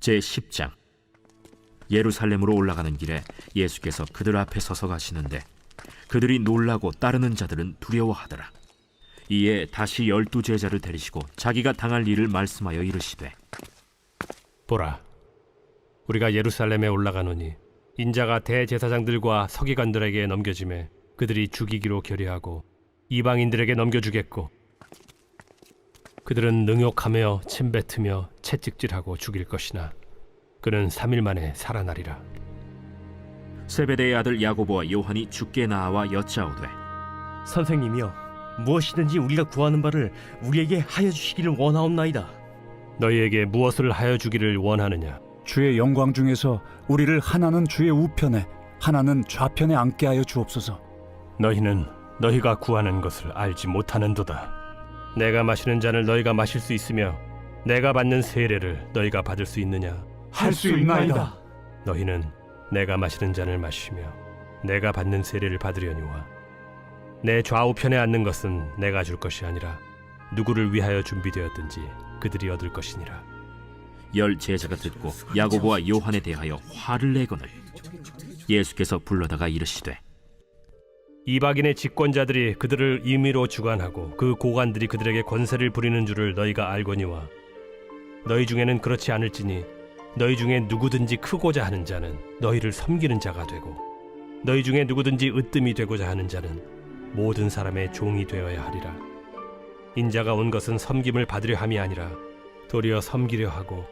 제10장. 예루살렘으로 올라가는 길에 예수께서 그들 앞에 서서 가시는데 그들이 놀라고 따르는 자들은 두려워하더라. 이에 다시 12 제자를 데리시고 자기가 당할 일을 말씀하여 이르시되, 보라, 우리가 예루살렘에 올라가노니 인자가 대제사장들과 서기관들에게 넘겨지매 그들이 죽이기로 결의하고 이방인들에게 넘겨주겠고, 그들은 능욕하며 침뱉으며 채찍질하고 죽일 것이나 그는 3일 만에 살아나리라. 세베대의 아들 야고보와 요한이 주께 나와 여짜오되, 선생님이여, 무엇이든지 우리가 구하는 바를 우리에게 하여 주시기를 원하옵나이다. 너희에게 무엇을 하여 주기를 원하느냐? 주의 영광 중에서 우리를 하나는 주의 우편에 하나는 좌편에 앉게 하여 주옵소서. 너희는 너희가 구하는 것을 알지 못하는도다. 내가 마시는 잔을 너희가 마실 수 있으며 내가 받는 세례를 너희가 받을 수 있느냐? 할 수 있나이다. 너희는 내가 마시는 잔을 마시며 내가 받는 세례를 받으려니와 내 좌우편에 앉는 것은 내가 줄 것이 아니라 누구를 위하여 준비되었든지 그들이 얻을 것이니라. 10 제자가 듣고 야고보와 요한에 대하여 화를 내거늘 예수께서 불러다가 이르시되, 이방인의 집권자들이 그들을 임의로 주관하고 그 고관들이 그들에게 권세를 부리는 줄을 너희가 알거니와 너희 중에는 그렇지 않을지니 너희 중에 누구든지 크고자 하는 자는 너희를 섬기는 자가 되고 너희 중에 누구든지 으뜸이 되고자 하는 자는 모든 사람의 종이 되어야 하리라. 인자가 온 것은 섬김을 받으려 함이 아니라 도리어 섬기려 하고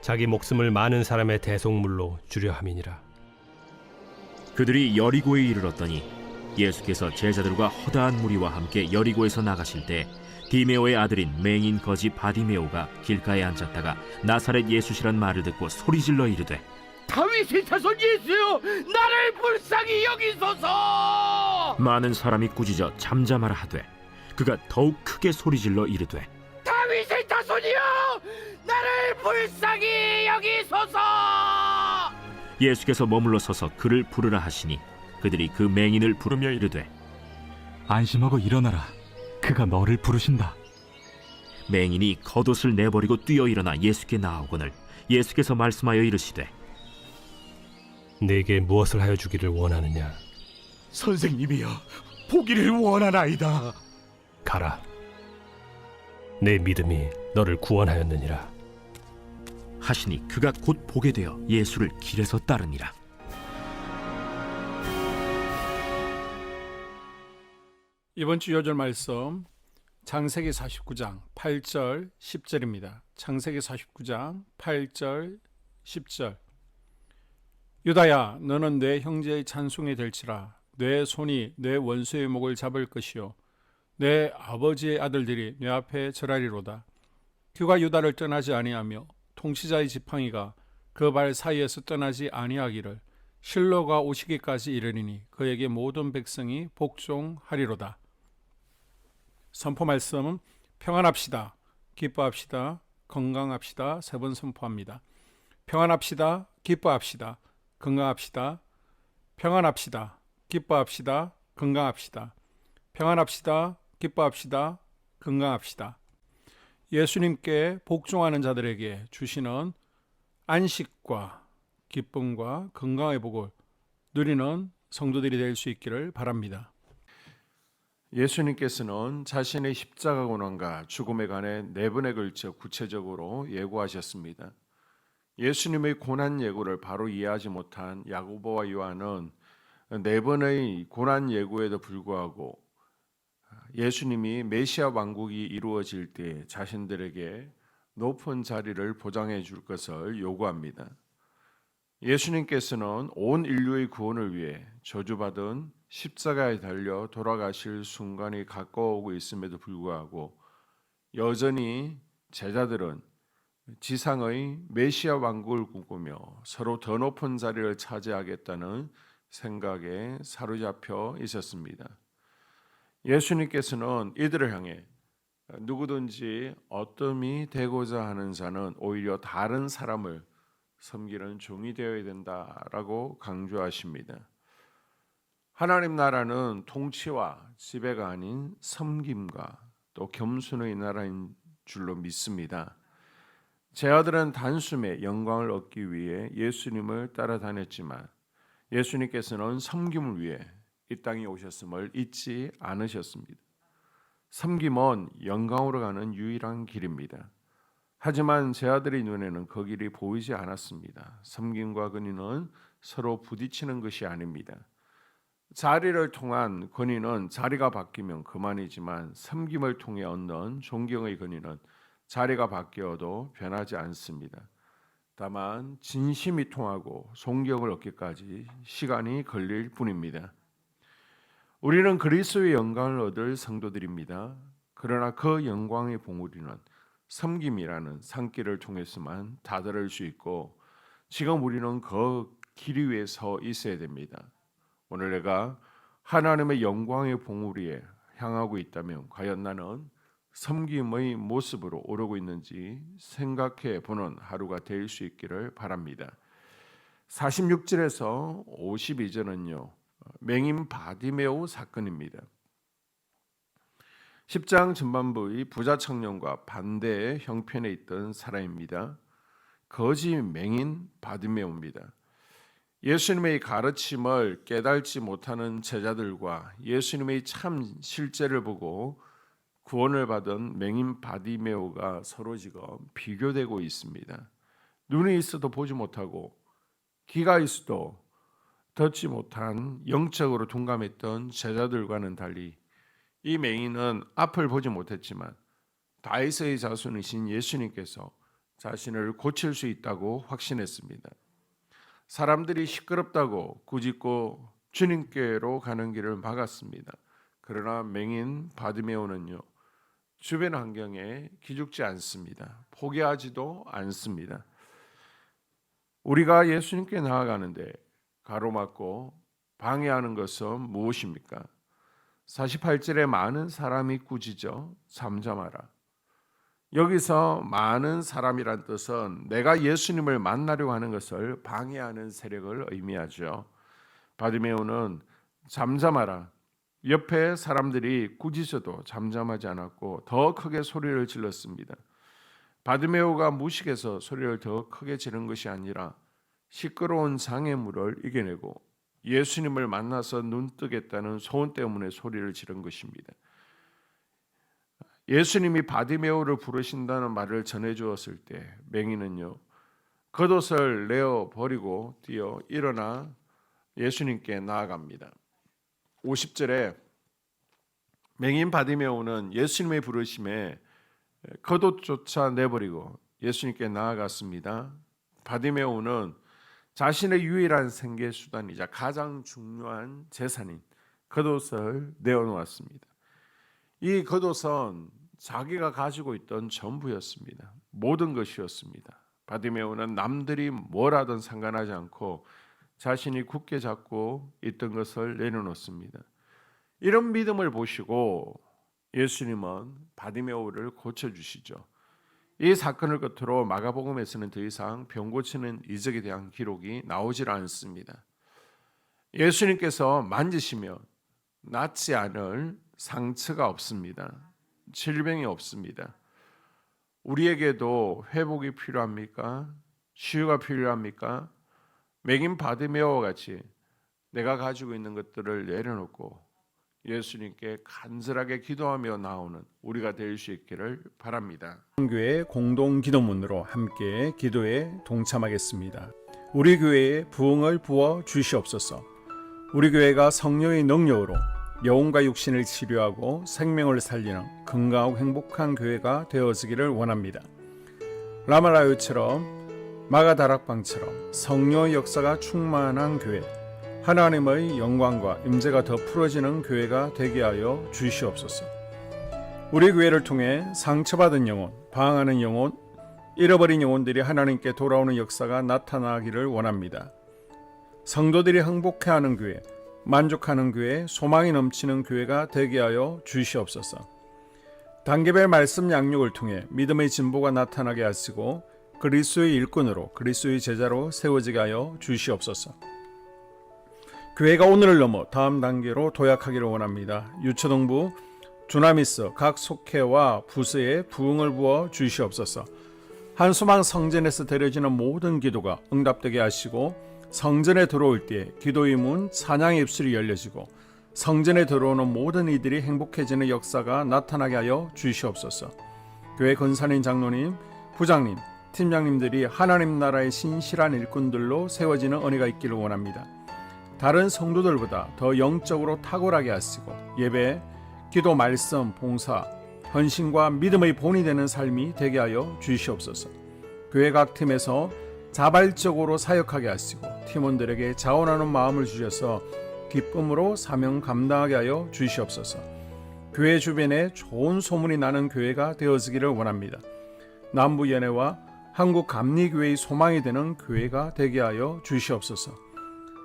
자기 목숨을 많은 사람의 대속물로 주려 함이니라. 그들이 여리고에 이르렀더니 예수께서 제자들과 허다한 무리와 함께 여리고에서 나가실 때 디메오의 아들인 맹인 거지 바디메오가 길가에 앉았다가 나사렛 예수시란 말을 듣고 소리질러 이르되, 다윗의 자손 예수여, 나를 불쌍히 여기소서. 많은 사람이 꾸짖어 잠잠하라 하되 그가 더욱 크게 소리질러 이르되, 다윗의 자손이여, 나를 불쌍히 여기소서. 예수께서 머물러 서서 그를 부르라 하시니 그들이 그 맹인을 부르며 이르되, 안심하고 일어나라. 그가 너를 부르신다. 맹인이 겉옷을 내버리고 뛰어 일어나 예수께 나아오거늘 예수께서 말씀하여 이르시되, 내게 무엇을 하여 주기를 원하느냐? 선생님이여, 보기를 원하나이다. 가라. 내 믿음이 너를 구원하였느니라. 하시니 그가 곧 보게 되어 예수를 길에서 따르니라. 이번 주 요절 말씀 창세기 49장 8절 10절입니다. 창세기 49장 8절 10절. 유다야, 너는 내 형제의 찬송이 될지라. 내 손이 내 원수의 목을 잡을 것이요 내 아버지의 아들들이 내 앞에 절하리로다. 그가 유다를 떠나지 아니하며 통치자의 지팡이가 그 발 사이에서 떠나지 아니하기를 실로가 오시기까지 이르리니 그에게 모든 백성이 복종하리로다. 선포 말씀은 평안합시다, 기뻐합시다, 건강합시다. 3번 선포합니다. 평안합시다, 기뻐합시다, 건강합시다. 평안합시다, 기뻐합시다, 건강합시다. 평안합시다, 기뻐합시다, 건강합시다. 예수님께 복종하는 자들에게 주시는 안식과 기쁨과 건강의 복을 누리는 성도들이 될 수 있기를 바랍니다. 예수님께서는 자신의 십자가 고난과 죽음에 관해 4번에 걸쳐 구체적으로 예고하셨습니다. 예수님의 고난 예고를 바로 이해하지 못한 야고보와 요한은 4번의 고난 예고에도 불구하고 예수님이 메시아 왕국이 이루어질 때 자신들에게 높은 자리를 보장해 줄 것을 요구합니다. 예수님께서는 온 인류의 구원을 위해 저주받은 십자가에 달려 돌아가실 순간이 가까워오고 있음에도 불구하고 여전히 제자들은 지상의 메시아 왕국을 꿈꾸며 서로 더 높은 자리를 차지하겠다는 생각에 사로잡혀 있었습니다. 예수님께서는 이들을 향해 누구든지 어떠함이 되고자 하는 자는 오히려 다른 사람을 섬기는 종이 되어야 된다라고 강조하십니다. 하나님 나라는 통치와 지배가 아닌 섬김과 또 겸손의 나라인 줄로 믿습니다. 제 아들은 단숨에 영광을 얻기 위해 예수님을 따라다녔지만 예수님께서는 섬김을 위해 이 땅에 오셨음을 잊지 않으셨습니다. 섬김은 영광으로 가는 유일한 길입니다. 하지만 제 아들의 눈에는 그 길이 보이지 않았습니다. 섬김과 권위는 서로 부딪히는 것이 아닙니다. 자리를 통한 권위는 자리가 바뀌면 그만이지만 섬김을 통해 얻는 존경의 권위는 자리가 바뀌어도 변하지 않습니다. 다만 진심이 통하고 존경을 얻기까지 시간이 걸릴 뿐입니다. 우리는 그리스도의 영광을 얻을 성도들입니다. 그러나 그 영광의 봉우리는 섬김이라는 산길을 통해서만 다다를 수 있고 지금 우리는 그 길 위에 서 있어야 됩니다. 오늘 내가 하나님의 영광의 봉우리에 향하고 있다면 과연 나는 섬김의 모습으로 오르고 있는지 생각해 보는 하루가 될 수 있기를 바랍니다. 46절에서 52절은요. 맹인 바디메오 사건입니다. 10장 전반부의 부자 청년과 반대의 형편에 있던 사람입니다. 거지 맹인 바디메오입니다. 예수님의 가르침을 깨달지 못하는 제자들과 예수님의 참 실제를 보고 구원을 받은 맹인 바디메오가 서로 지금 비교되고 있습니다. 눈이 있어도 보지 못하고 귀가 있어도 듣지 못한 영적으로 둔감했던 제자들과는 달리 이 맹인은 앞을 보지 못했지만 다윗의 자손이신 예수님께서 자신을 고칠 수 있다고 확신했습니다. 사람들이 시끄럽다고 꾸짖고 주님께로 가는 길을 막았습니다. 그러나 맹인 바디메오는요. 주변 환경에 기죽지 않습니다. 포기하지도 않습니다. 우리가 예수님께 나아가는데 가로막고 방해하는 것은 무엇입니까? 48절에 많은 사람이 꾸짖어 잠잠하라. 여기서 많은 사람이란 뜻은 내가 예수님을 만나려고 하는 것을 방해하는 세력을 의미하죠. 바디메오는 잠잠하라. 옆에 사람들이 꾸짖어도 잠잠하지 않았고 더 크게 소리를 질렀습니다. 바디메오가 무식해서 소리를 더 크게 지른 것이 아니라 시끄러운 장애물을 이겨내고 예수님을 만나서 눈뜨겠다는 소원 때문에 소리를 지른 것입니다. 예수님이 바디메오를 부르신다는 말을 전해주었을 때 맹인은요 겉옷을 내어 버리고 뛰어 일어나 예수님께 나아갑니다. 50절에 맹인 바디메오는 예수님의 부르심에 겉옷조차 내버리고 예수님께 나아갔습니다. 바디메오는 자신의 유일한 생계 수단이자 가장 중요한 재산인 겉옷을 내어놓았습니다. 이 겉옷은 자기가 가지고 있던 전부였습니다. 모든 것이었습니다. 바디메오는 남들이 뭘 하든 상관하지 않고 자신이 굳게 잡고 있던 것을 내려놓습니다. 이런 믿음을 보시고 예수님은 바디메오를 고쳐주시죠. 이 사건을 끝으로 마가복음에서는 더 이상 병 고치는 이적에 대한 기록이 나오질 않습니다. 예수님께서 만지시면 낫지 않을 상처가 없습니다. 질병이 없습니다. 우리에게도 회복이 필요합니까? 치유가 필요합니까? 맹인 바디메오와 같이 내가 가지고 있는 것들을 내려놓고 예수님께 간절하게 기도하며 나오는 우리가 될 수 있기를 바랍니다. 교회 공동 기도문으로 함께 기도에 동참하겠습니다. 우리 교회에 부흥을 부어 주시옵소서. 우리 교회가 성령의 능력으로 영혼과 육신을 치료하고 생명을 살리는 건강하고 행복한 교회가 되어지기를 원합니다. 라마라요처럼 마가다락방처럼 성령의 역사가 충만한 교회, 하나님의 영광과 임재가 더 풀어지는 교회가 되게 하여 주시옵소서. 우리 교회를 통해 상처받은 영혼, 방황하는 영혼, 잃어버린 영혼들이 하나님께 돌아오는 역사가 나타나기를 원합니다. 성도들이 행복해하는 교회, 만족하는 교회, 소망이 넘치는 교회가 되게 하여 주시옵소서. 단계별 말씀 양육을 통해 믿음의 진보가 나타나게 하시고 그리스도의 일꾼으로 그리스도의 제자로 세워지게 하여 주시옵소서. 교회가 오늘을 넘어 다음 단계로 도약하기를 원합니다. 유초동부 주나미스 각 속회와 부서에 부흥을 부어 주시옵소서. 한수망 성전에서 드려지는 모든 기도가 응답되게 하시고 성전에 들어올 때 기도의 문 찬양의 입술이 열려지고 성전에 들어오는 모든 이들이 행복해지는 역사가 나타나게 하여 주시옵소서. 교회 권사님, 장로님, 부장님, 팀장님들이 하나님 나라의 신실한 일꾼들로 세워지는 은혜가 있기를 원합니다. 다른 성도들보다 더 영적으로 탁월하게 하시고 예배, 기도, 말씀, 봉사, 헌신과 믿음의 본이 되는 삶이 되게 하여 주시옵소서. 교회 각 팀에서 자발적으로 사역하게 하시고 팀원들에게 자원하는 마음을 주셔서 기쁨으로 사명 감당하게 하여 주시옵소서. 교회 주변에 좋은 소문이 나는 교회가 되어지기를 원합니다. 남부연회와 한국감리교회의 소망이 되는 교회가 되게 하여 주시옵소서.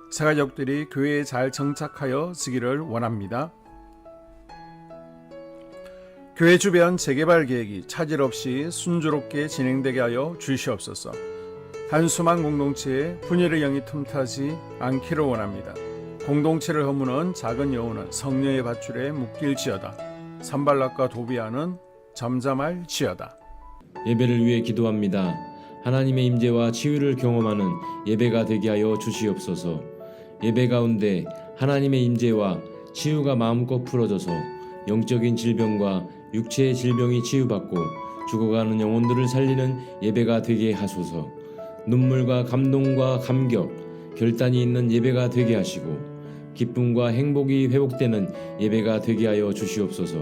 새 가족들이 교회에 잘 정착하여 지기를 원합니다. 교회 주변 재개발 계획이 차질 없이 순조롭게 진행되게 하여 주시옵소서. 한수만 공동체에 분열의 영이 틈타지 않기를 원합니다. 공동체를 허무는 작은 여우는 성령의 밧줄에 묶일지어다. 산발락과 도비아는 잠잠할지어다. 예배를 위해 기도합니다. 하나님의 임재와 치유를 경험하는 예배가 되게 하여 주시옵소서. 예배 가운데 하나님의 임재와 치유가 마음껏 풀어져서 영적인 질병과 육체의 질병이 치유받고 죽어가는 영혼들을 살리는 예배가 되게 하소서. 눈물과 감동과 감격, 결단이 있는 예배가 되게 하시고 기쁨과 행복이 회복되는 예배가 되게 하여 주시옵소서.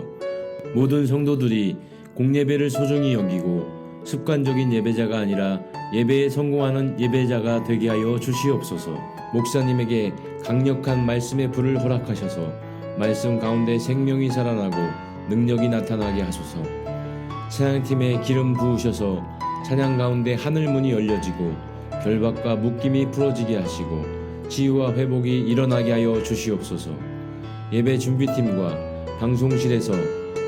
모든 성도들이 공예배를 소중히 여기고 습관적인 예배자가 아니라 예배에 성공하는 예배자가 되게 하여 주시옵소서. 목사님에게 강력한 말씀의 불을 허락하셔서 말씀 가운데 생명이 살아나고 능력이 나타나게 하소서. 찬양팀에 기름 부으셔서 찬양 가운데 하늘 문이 열려지고 결박과 묶임이 풀어지게 하시고 치유와 회복이 일어나게 하여 주시옵소서. 예배 준비팀과 방송실에서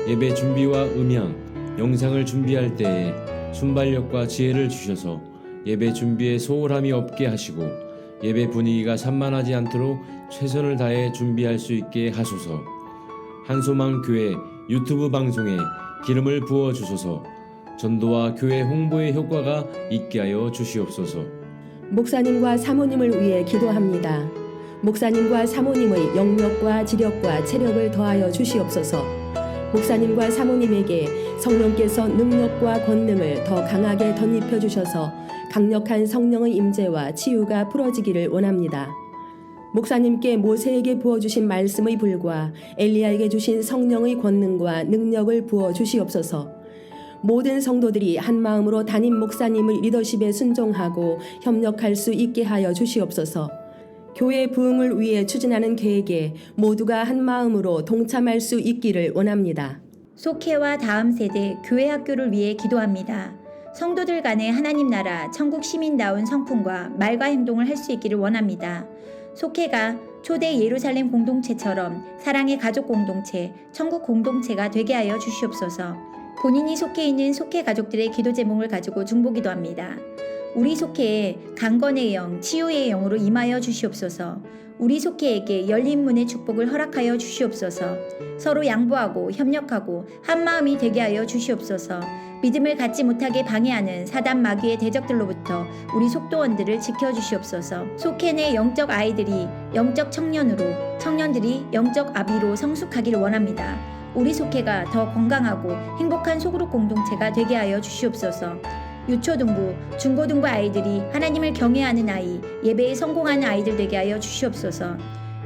예배 준비와 음향, 영상을 준비할 때에 순발력과 지혜를 주셔서 예배 준비에 소홀함이 없게 하시고 예배 분위기가 산만하지 않도록 최선을 다해 준비할 수 있게 하소서. 한소망 교회 유튜브 방송에 기름을 부어 주소서. 전도와 교회 홍보의 효과가 있게 하여 주시옵소서. 목사님과 사모님을 위해 기도합니다. 목사님과 사모님의 영력과 지력과 체력을 더하여 주시옵소서. 목사님과 사모님에게 성령께서 능력과 권능을 더 강하게 덧입혀 주셔서 강력한 성령의 임재와 치유가 풀어지기를 원합니다. 목사님께 모세에게 부어주신 말씀의 불과 엘리야에게 주신 성령의 권능과 능력을 부어 주시옵소서. 모든 성도들이 한 마음으로 담임 목사님의 리더십에 순종하고 협력할 수 있게 하여 주시옵소서. 교회 부흥을 위해 추진하는 계획에 모두가 한 마음으로 동참할 수 있기를 원합니다. 속회와 다음 세대 교회 학교를 위해 기도합니다. 성도들 간의 하나님 나라 천국 시민다운 성품과 말과 행동을 할 수 있기를 원합니다. 속회가 초대 예루살렘 공동체처럼 사랑의 가족 공동체, 천국 공동체가 되게 하여 주시옵소서. 본인이 속해 있는 속회 가족들의 기도 제목을 가지고 중보기도합니다. 우리 속회에 강건의 영, 치유의 영으로 임하여 주시옵소서. 우리 속회에게 열린 문의 축복을 허락하여 주시옵소서. 서로 양보하고 협력하고 한 마음이 되게 하여 주시옵소서. 믿음을 갖지 못하게 방해하는 사단 마귀의 대적들로부터 우리 속도원들을 지켜주시옵소서. 속회 내 영적 아이들이 영적 청년으로, 청년들이 영적 아비로 성숙하기를 원합니다. 우리 속회가 더 건강하고 행복한 소그룹 공동체가 되게 하여 주시옵소서. 유초등부, 중고등부 아이들이 하나님을 경외하는 아이, 예배에 성공하는 아이들 되게 하여 주시옵소서.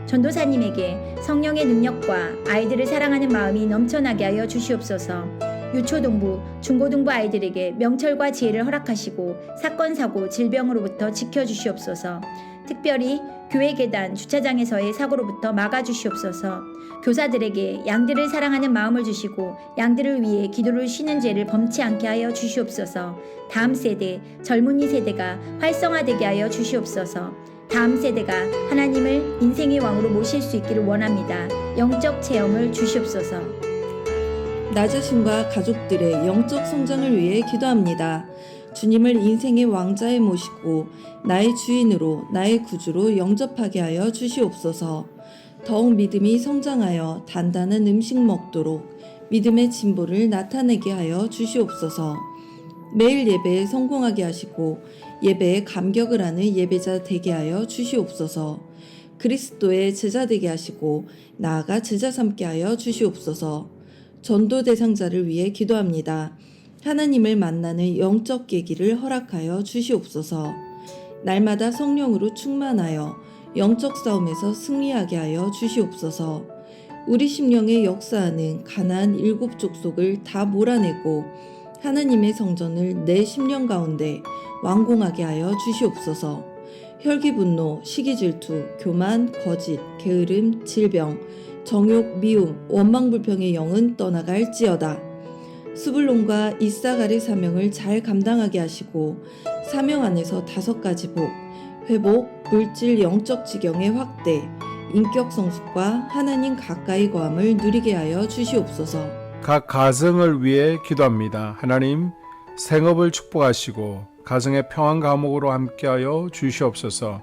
전도사님에게 성령의 능력과 아이들을 사랑하는 마음이 넘쳐나게 하여 주시옵소서. 유초등부, 중고등부 아이들에게 명철과 지혜를 허락하시고 사건, 사고, 질병으로부터 지켜주시옵소서. 특별히 교회 계단, 주차장에서의 사고로부터 막아주시옵소서. 교사들에게 양들을 사랑하는 마음을 주시고 양들을 위해 기도를 쉬는 죄를 범치 않게 하여 주시옵소서. 다음 세대, 젊은이 세대가 활성화되게 하여 주시옵소서. 다음 세대가 하나님을 인생의 왕으로 모실 수 있기를 원합니다. 영적 체험을 주시옵소서. 나 자신과 가족들의 영적 성장을 위해 기도합니다. 주님을 인생의 왕자에 모시고 나의 주인으로 나의 구주로 영접하게 하여 주시옵소서. 더욱 믿음이 성장하여 단단한 음식 먹도록 믿음의 진보를 나타내게 하여 주시옵소서. 매일 예배에 성공하게 하시고 예배에 감격을 하는 예배자 되게 하여 주시옵소서. 그리스도의 제자 되게 하시고 나아가 제자 삼게 하여 주시옵소서. 전도 대상자를 위해 기도합니다. 하나님을 만나는 영적 계기를 허락하여 주시옵소서. 날마다 성령으로 충만하여 영적 싸움에서 승리하게 하여 주시옵소서. 우리 심령에 역사하는 가나안 7 족속을 다 몰아내고 하나님의 성전을 내 심령 가운데 완공하게 하여 주시옵소서. 혈기 분노, 시기 질투, 교만, 거짓, 게으름, 질병, 정욕, 미움, 원망 불평의 영은 떠나갈지어다. 스불론과 이사갈의 사명을 잘 감당하게 하시고 사명 안에서 5가지 복, 회복, 물질 영적 지경의 확대, 인격 성숙과 하나님 가까이 거함을 누리게 하여 주시옵소서. 각 가정을 위해 기도합니다. 하나님, 생업을 축복하시고 가정의 평안 감옥으로 함께하여 주시옵소서.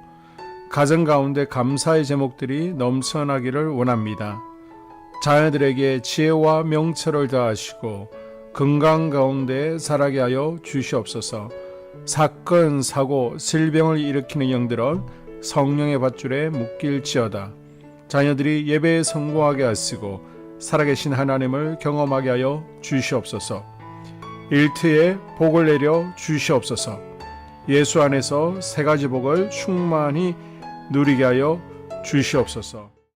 가정 가운데 감사의 제목들이 넘쳐나기를 원합니다. 자녀들에게 지혜와 명철을 더하시고 건강 가운데 살아게 하여 주시옵소서. 사건, 사고, 질병을 일으키는 영들은 성령의 밧줄에 묶일지어다. 자녀들이 예배에 성공하게 하시고 살아계신 하나님을 경험하게 하여 주시옵소서. 일터에 복을 내려 주시옵소서. 예수 안에서 3가지 복을 충만히 누리게 하여 주시옵소서.